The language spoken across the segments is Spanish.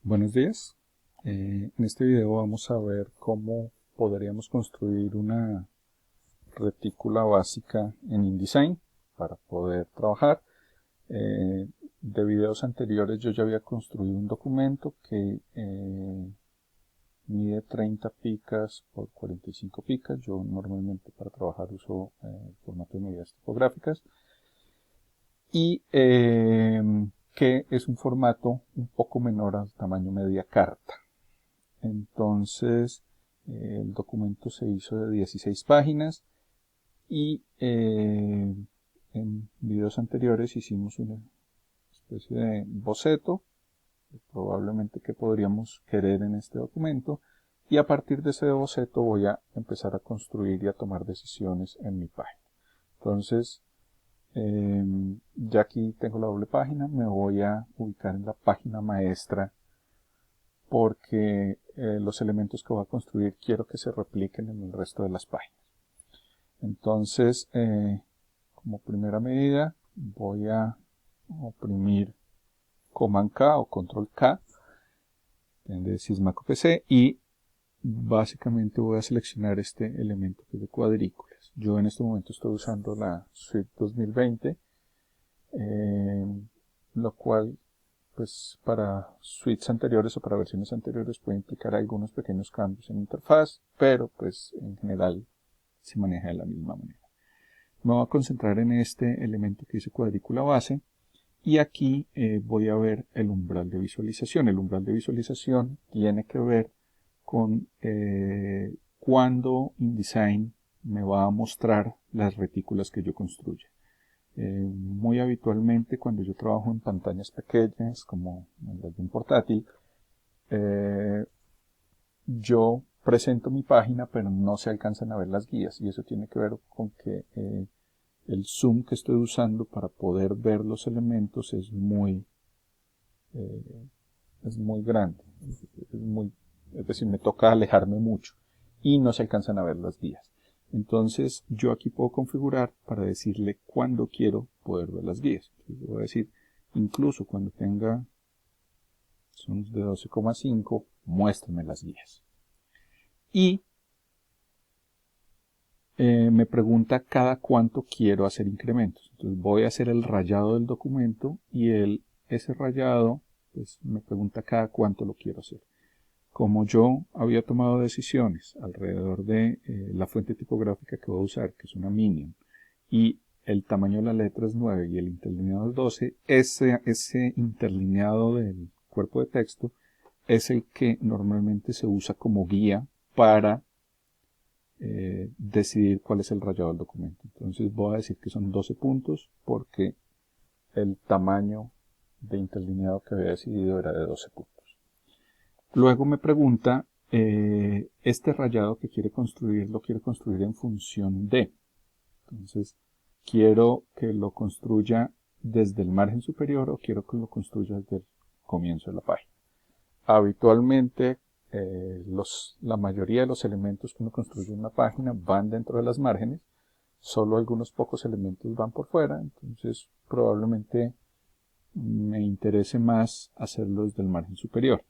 Buenos días. En este video vamos a ver cómo podríamos construir una retícula básica en InDesign para poder trabajar. De videos anteriores yo ya había construido un documento que mide 30 picas por 45 picas. Yo normalmente para trabajar uso el formato de medidas tipográficas y que es un formato un poco menor al tamaño media carta. Entonces el documento se hizo de 16 páginas y en videos anteriores hicimos una especie de boceto, probablemente que podríamos querer en este documento, y a partir de ese boceto voy a empezar a construir y a tomar decisiones en mi página. Entonces, ya aquí tengo la doble página, me voy a ubicar en la página maestra porque los elementos que voy a construir quiero que se repliquen en el resto de las páginas. Entonces, como primera medida, voy a oprimir Command K o Control K, depende de si es Mac o PC, y básicamente voy a seleccionar este elemento que es de cuadrículas. Yo en este momento estoy usando la Suite 2020, lo cual pues para suites anteriores o para versiones anteriores puede implicar algunos pequeños cambios en interfaz, pero pues en general se maneja de la misma manera. Me voy a concentrar en este elemento que dice cuadrícula base y aquí voy a ver el umbral de visualización. El umbral de visualización tiene que ver con cuándo InDesign me va a mostrar las retículas que yo construya. Muy habitualmente cuando yo trabajo en pantallas pequeñas como en las de un portátil, yo presento mi página pero no se alcanzan a ver las guías y eso tiene que ver con que el zoom que estoy usando para poder ver los elementos es muy grande, es decir, me toca alejarme mucho y no se alcanzan a ver las guías. Entonces yo aquí puedo configurar para decirle cuándo quiero poder ver las guías. Entonces, voy a decir, incluso cuando tenga zooms de 12,5, muéstrame las guías. Y me pregunta cada cuánto quiero hacer incrementos. Entonces voy a hacer el rayado del documento y ese rayado pues, me pregunta cada cuánto lo quiero hacer. Como yo había tomado decisiones alrededor de la fuente tipográfica que voy a usar, que es una Minion, y el tamaño de la letra es 9 y el interlineado es 12, ese interlineado del cuerpo de texto es el que normalmente se usa como guía para decidir cuál es el rayado del documento. Entonces voy a decir que son 12 puntos porque el tamaño de interlineado que había decidido era de 12 puntos. Luego me pregunta, este rayado que quiere construir, lo quiere construir en función de. Entonces, quiero que lo construya desde el margen superior o quiero que lo construya desde el comienzo de la página. Habitualmente, la mayoría de los elementos que uno construye en una página van dentro de las márgenes, solo algunos pocos elementos van por fuera, entonces probablemente me interese más hacerlo desde el margen superior.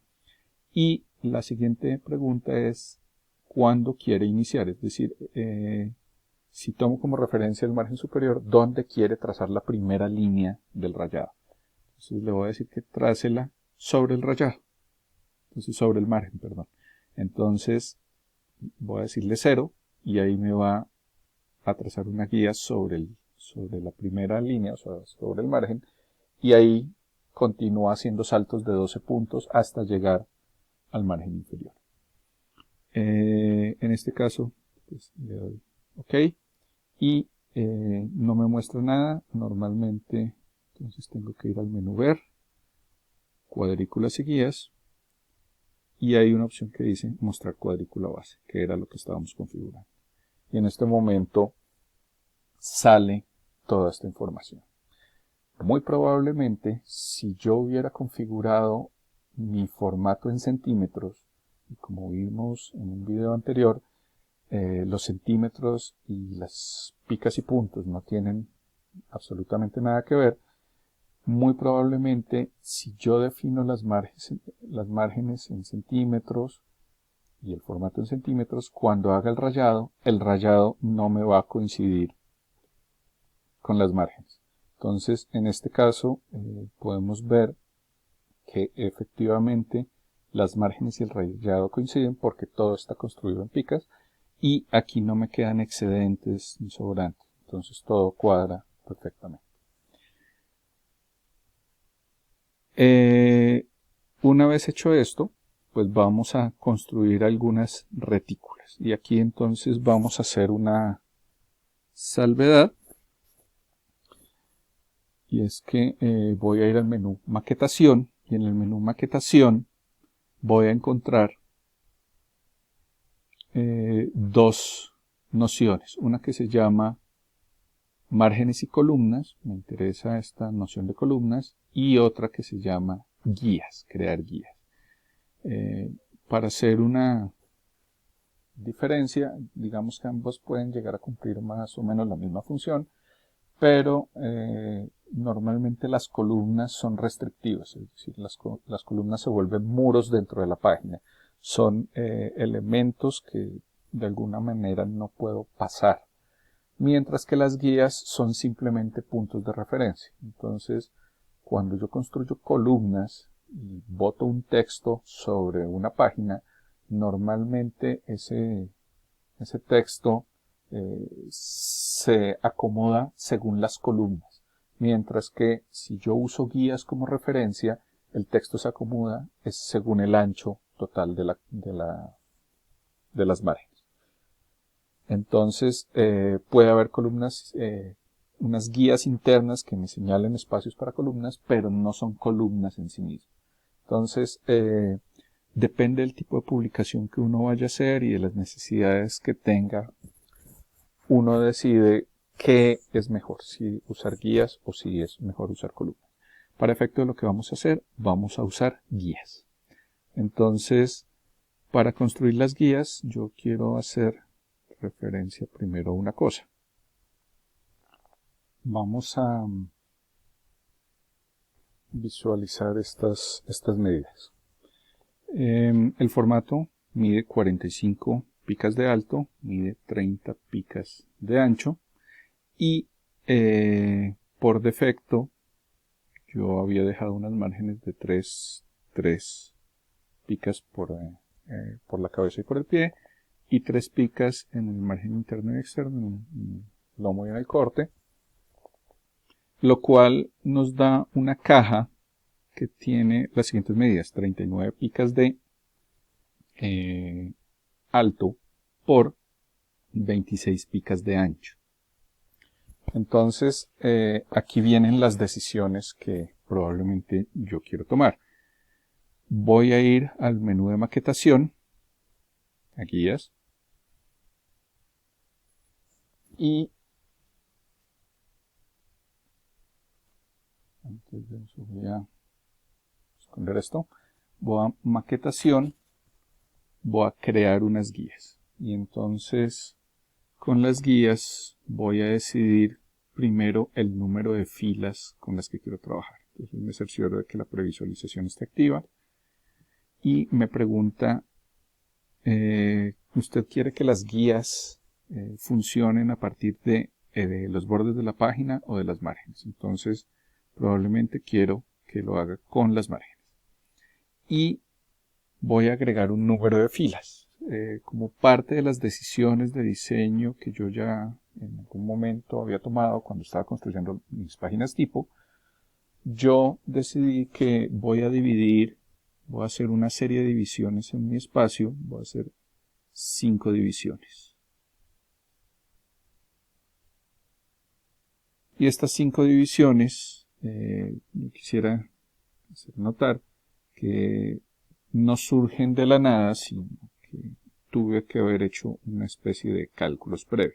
Y la siguiente pregunta es, ¿cuándo quiere iniciar? Es decir, si tomo como referencia el margen superior, ¿dónde quiere trazar la primera línea del rayado? Entonces le voy a decir que trácela sobre el rayado. Entonces sobre el margen, perdón. Entonces voy a decirle 0 y ahí me va a trazar una guía sobre la primera línea, o sea, sobre el margen, y ahí continúa haciendo saltos de 12 puntos hasta llegar al margen inferior. En este caso, pues, le doy OK y no me muestra nada. Normalmente, entonces tengo que ir al menú Ver, Cuadrículas y Guías, y hay una opción que dice Mostrar cuadrícula base, que era lo que estábamos configurando. Y en este momento sale toda esta información. Muy probablemente, si yo hubiera configurado mi formato en centímetros, y como vimos en un video anterior, los centímetros y las picas y puntos no tienen absolutamente nada que ver, muy probablemente si yo defino las márgenes en centímetros y el formato en centímetros, cuando haga el rayado no me va a coincidir con las márgenes. Entonces, en este caso, podemos ver que efectivamente las márgenes y el rayado coinciden porque todo está construido en picas y aquí no me quedan excedentes ni sobrantes. Entonces, todo cuadra perfectamente. Una vez hecho esto, pues vamos a construir algunas retículas. Y aquí entonces vamos a hacer una salvedad. Y es que voy a ir al menú maquetación. Y en el menú maquetación voy a encontrar dos nociones. Una que se llama márgenes y columnas. Me interesa esta noción de columnas. Y otra que se llama guías, crear guías. Para hacer una diferencia, digamos que ambos pueden llegar a cumplir más o menos la misma función, pero normalmente las columnas son restrictivas, es decir, las columnas se vuelven muros dentro de la página, son elementos que de alguna manera no puedo pasar, mientras que las guías son simplemente puntos de referencia. Entonces, cuando yo construyo columnas y boto un texto sobre una página, normalmente ese texto se acomoda según las columnas, mientras que si yo uso guías como referencia, el texto se acomoda según el ancho total de las márgenes. Entonces puede haber columnas, unas guías internas que me señalen espacios para columnas, pero no son columnas en sí mismas. Entonces, depende del tipo de publicación que uno vaya a hacer y de las necesidades que tenga. Uno decide qué es mejor, si usar guías o si es mejor usar columnas. Para efecto de lo que vamos a hacer, vamos a usar guías. Entonces, para construir las guías, yo quiero hacer referencia primero a una cosa. Vamos a visualizar estas medidas. El formato mide 45 picas de alto, mide 30 picas de ancho y por defecto yo había dejado unas márgenes de 3 picas por la cabeza y por el pie y 3 picas en el margen interno y externo, en el lomo y en el corte, lo cual nos da una caja que tiene las siguientes medidas: 39 picas de alto por 26 picas de ancho. Entonces, aquí vienen las decisiones que probablemente yo quiero tomar. Voy a ir al menú de maquetación, a guías, y antes de eso voy a esconder esto, voy a maquetación, voy a crear unas guías. Y entonces, con las guías voy a decidir primero el número de filas con las que quiero trabajar. Entonces me cercioro de que la previsualización esté activa y me pregunta, ¿usted quiere que las guías funcionen a partir de los bordes de la página o de las márgenes? Entonces probablemente quiero que lo haga con las márgenes. Y voy a agregar un número de filas. Como parte de las decisiones de diseño que yo ya en algún momento había tomado cuando estaba construyendo mis páginas tipo, yo decidí que voy a hacer una serie de divisiones en mi espacio, voy a hacer 5 divisiones. Y estas 5 divisiones, yo quisiera hacer notar que no surgen de la nada, sino que tuve que haber hecho una especie de cálculos previos.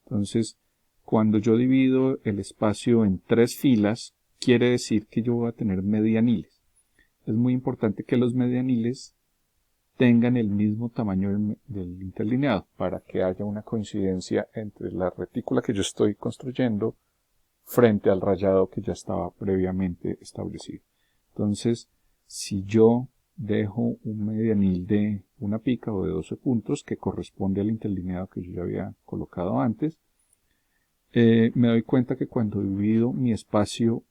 Entonces, cuando yo divido el espacio en 3 filas, quiere decir que yo voy a tener medianiles. Es muy importante que los medianiles tengan el mismo tamaño del interlineado para que haya una coincidencia entre la retícula que yo estoy construyendo frente al rayado que ya estaba previamente establecido. Entonces, si yo dejo un medianil de una pica o de 12 puntos que corresponde al interlineado que yo ya había colocado antes, me doy cuenta que cuando divido mi espacio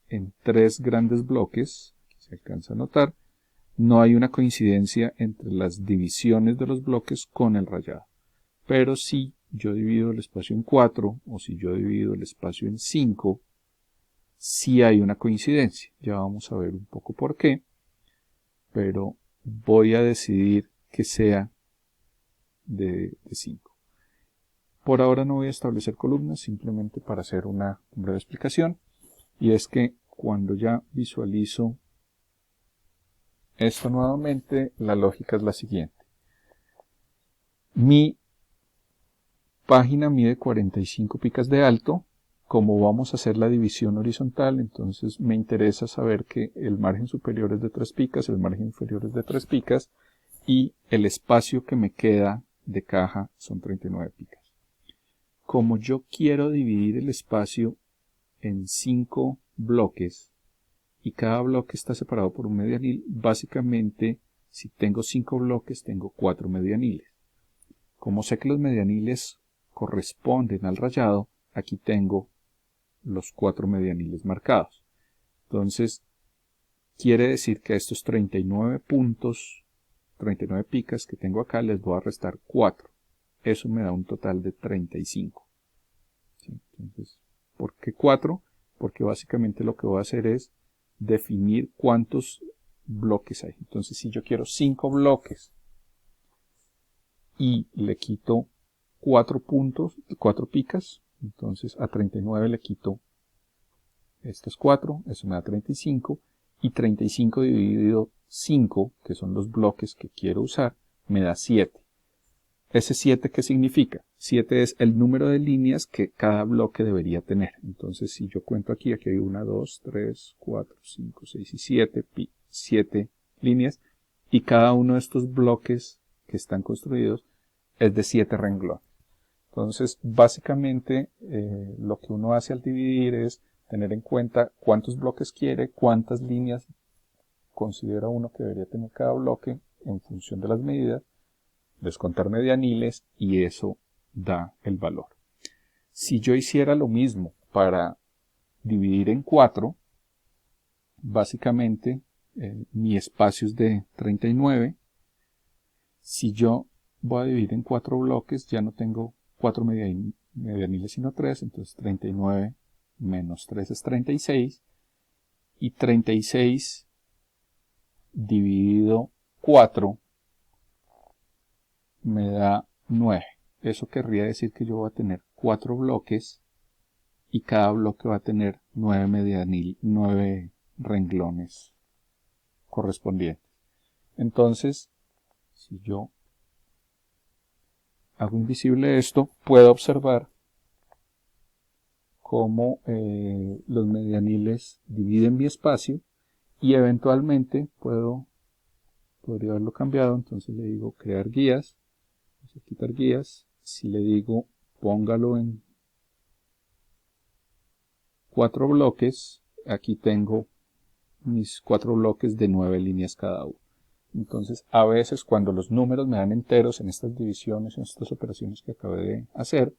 en 3 grandes bloques, aquí se alcanza a notar, no hay una coincidencia entre las divisiones de los bloques con el rayado. Pero si yo divido el espacio en 4 o si yo divido el espacio en 5, sí hay una coincidencia. Ya vamos a ver un poco por qué, pero voy a decidir que sea de 5. Por ahora no voy a establecer columnas, simplemente para hacer una breve explicación. Y es que cuando ya visualizo esto nuevamente, la lógica es la siguiente. Mi página mide 45 picas de alto. Como vamos a hacer la división horizontal, entonces me interesa saber que el margen superior es de 3 picas, el margen inferior es de 3 picas y el espacio que me queda de caja son 39 picas. Como yo quiero dividir el espacio en 5 bloques y cada bloque está separado por un medianil, básicamente si tengo 5 bloques tengo 4 medianiles. Como sé que los medianiles corresponden al rayado, aquí tengo los 4 medianiles marcados. Entonces, quiere decir que a estos 39 puntos, 39 picas que tengo acá, les voy a restar 4. Eso me da un total de 35. ¿Sí? Entonces, ¿por qué 4? Porque básicamente lo que voy a hacer es definir cuántos bloques hay. Entonces, si yo quiero 5 bloques y le quito 4 puntos, 4 picas, entonces a 39 le quito estos 4, eso me da 35, y 35 dividido 5, que son los bloques que quiero usar, me da 7. ¿Ese 7 qué significa? 7 es el número de líneas que cada bloque debería tener. Entonces, si yo cuento aquí hay 1, 2, 3, 4, 5, 6 y 7, 7 líneas, y cada uno de estos bloques que están construidos es de 7 renglones. Entonces, básicamente, lo que uno hace al dividir es tener en cuenta cuántos bloques quiere, cuántas líneas considera uno que debería tener cada bloque en función de las medidas, descontar medianiles y eso da el valor. Si yo hiciera lo mismo para dividir en 4, básicamente mi espacio es de 39. Si yo voy a dividir en 4 bloques, ya no tengo 4 medianiles sino 3, entonces 39 menos 3 es 36, y 36 dividido 4 me da 9. Eso querría decir que yo voy a tener 4 bloques y cada bloque va a tener 9 renglones correspondientes. Entonces, si yo hago invisible esto, puedo observar cómo los medianiles dividen mi espacio y eventualmente podría haberlo cambiado. Entonces le digo crear guías, vamos a quitar guías. Si le digo póngalo en 4 bloques, aquí tengo mis 4 bloques de 9 líneas cada uno. Entonces, a veces cuando los números me dan enteros en estas divisiones, en estas operaciones que acabé de hacer,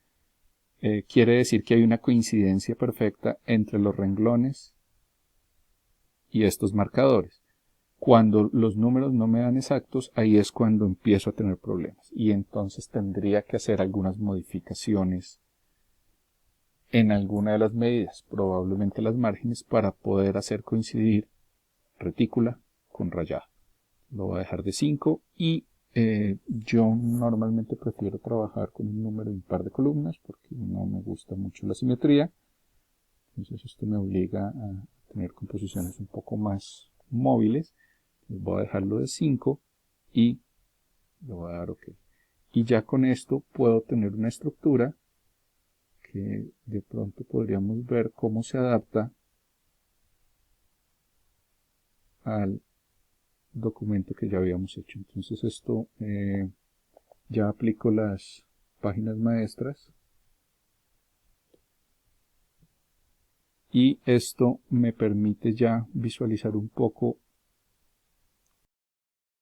quiere decir que hay una coincidencia perfecta entre los renglones y estos marcadores. Cuando los números no me dan exactos, ahí es cuando empiezo a tener problemas. Y entonces tendría que hacer algunas modificaciones en alguna de las medidas, probablemente las márgenes, para poder hacer coincidir retícula con rayado. Lo voy a dejar de 5 y yo normalmente prefiero trabajar con un número impar de columnas porque no me gusta mucho la simetría. Entonces esto me obliga a tener composiciones un poco más móviles. Voy a dejarlo de 5 y le voy a dar OK. Y ya con esto puedo tener una estructura que de pronto podríamos ver cómo se adapta al documento que ya habíamos hecho. Entonces esto ya aplico las páginas maestras y esto me permite ya visualizar un poco